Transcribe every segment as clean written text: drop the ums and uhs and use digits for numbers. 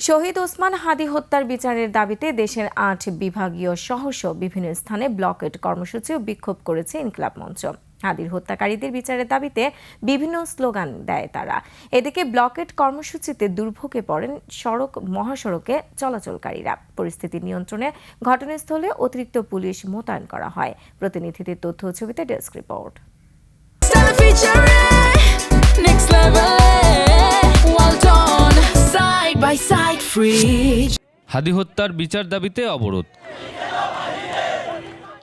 শহীদ ওসমান হাদি হত্যার বিচারের দাবিতে দেশের ৮ বিভাগীয় সহসহ বিভিন্ন স্থানে ব্লকেট কর্মসূচি ও বিক্ষোভ করেছে ইনকিলাব মঞ্চ। হাদির হত্যাকারীদের বিচারের দাবিতে বিভিন্ন স্লোগান দেয় তারা। এদিকে ব্লকেট কর্মসূচিতে দুর্ভোগে পড়েন মহাসড়কে চলাচলকারীরা। পরিস্থিতি নিয়ন্ত্রণে ঘটনাস্থলে অতিরিক্ত পুলিশ মোতায়েন করা হয়। প্রতিনিধিদের তথ্য ও ছবিতে ডেস্ক রিপোর্ট। হাদি হত্যার বিচার দাবিতে অবরোধ।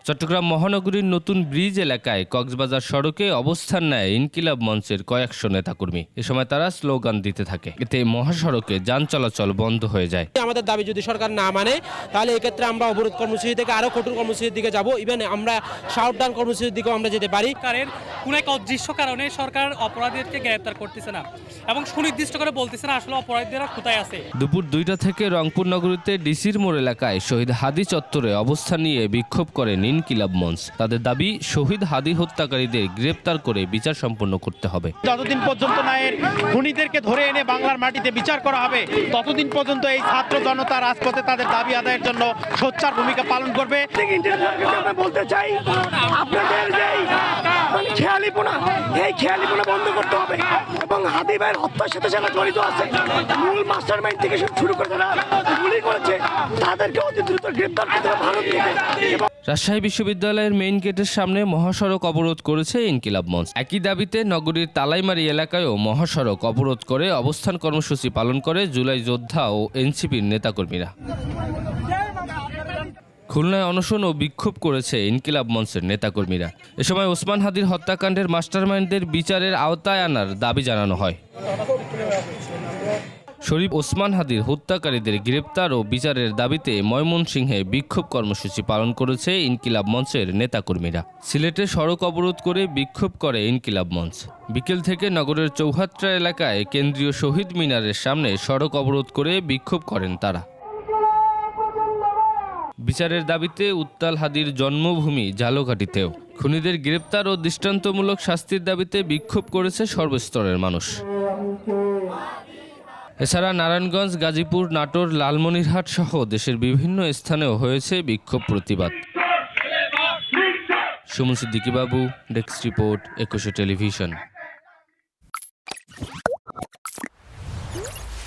চট্টগ্রাম মহানগরীর নতুন ব্রিজ এলাকায় কক্সবাজার সড়কে অবস্থান নেয় ইনকিলাব মঞ্চের কয়েকশো নেতাকর্মী। এ সময় তারা স্লোগান দিতে থাকে, এতে মহাসড়কে যান চলাচল বন্ধ হয়ে যায়। আমাদের দাবি যদি সরকার না মানে তাহলে এক্ষেত্রে আমরা অবরোধ কর্মসূচি থেকে আরো কঠোর কর্মসূচির দিকে যাব। ইভেন আমরা শাটডাউন কর্মসূচির দিকেও আমরা যেতে পারি। সরকারের কোন এক অদৃশ্য কারণে সরকার অপরাধীদেরকে গ্রেফতার করতেছে না এবং সুনির্দিষ্ট করে বলতেছে না আসলে অপরাধীরা কোথায় আছে। দুপুর 2টা থেকে রংপুর নগরীতে ডিসির মোড় এলাকায় শহীদ হাদি চত্বরে অবস্থান নিয়ে বিক্ষোভ করেন ইনকিলাব মঞ্চ। তাদের দাবি, শহীদ হাদি হত্যাকারীদের গ্রেপ্তার করে বিচার সম্পন্ন করতে হবে। যতদিন পর্যন্ত না এর খুনিদেরকে ধরে এনে বাংলার মাটিতে বিচার করা হবে, ততদিন পর্যন্ত এই ছাত্র জনতা রাজপথে তাদের দাবি আদায়ের জন্য সোচ্চার ভূমিকা পালন করবে। বলতে চাই, আপনাদের এই খেয়ালিপনা বন্ধ করতে হবে এবং হাদি ভাইয়ের হত্যার সাথে যারা জড়িত আছে, মূল মাস্টার মাইন্ড থেকে শুরু করে যারা গুলি করেছে, তাদেরকে অতি দ্রুত গ্রেপ্তার করতে হবে ভারত থেকে। রাজশাহী বিশ্ববিদ্যালয়ের মেইন গেটের সামনে মহাসড়ক অবরোধ করেছে ইনকিলাব মঞ্চ। একই দাবিতে নগরীর তালাইমারি এলাকায়ও মহাসড়ক অবরোধ করে অবস্থান কর্মসূচি পালন করে জুলাই যোদ্ধা ও এনসিপির নেতাকর্মীরা। খুলনায় অনশন ও বিক্ষোভ করেছে ইনকিলাব মঞ্চের নেতাকর্মীরা। এ সময় ওসমান হাদির হত্যাকাণ্ডের মাস্টারমাইন্ডদের বিচারের আওতায় আনার দাবি জানানো হয়। শরীফ ওসমান হাদির হত্যাকারীদের গ্রেপ্তার ও বিচারের দাবিতে ময়মনসিংহে বিক্ষোভ কর্মসূচি পালন করেছে ইনকিলাব মঞ্চের নেতাকর্মীরা। সিলেটে সড়ক অবরোধ করে বিক্ষোভ করে ইনকিলাব মঞ্চ। বিকেল থেকে নগরের চৌহাত্রা এলাকায় কেন্দ্রীয় শহীদ মিনারের সামনে সড়ক অবরোধ করে বিক্ষোভ করেন তারা। বিচারের দাবিতে উত্তাল হাদির জন্মভূমি ঝালকাঠিতেও খুনিদের গ্রেপ্তার ও দৃষ্টান্তমূলক শাস্তির দাবিতে বিক্ষোভ করেছে সর্বস্তরের মানুষ। এছাড়া নারায়ণগঞ্জ, গাজীপুর, নাটোর, লালমনিরহাট সহ দেশের বিভিন্ন স্থানেও হয়েছে বিক্ষোভ প্রতিবাদ। সুমন সিদ্দিকী বাবু, ডেস্ক রিপোর্ট, 21 টেলিভিশন।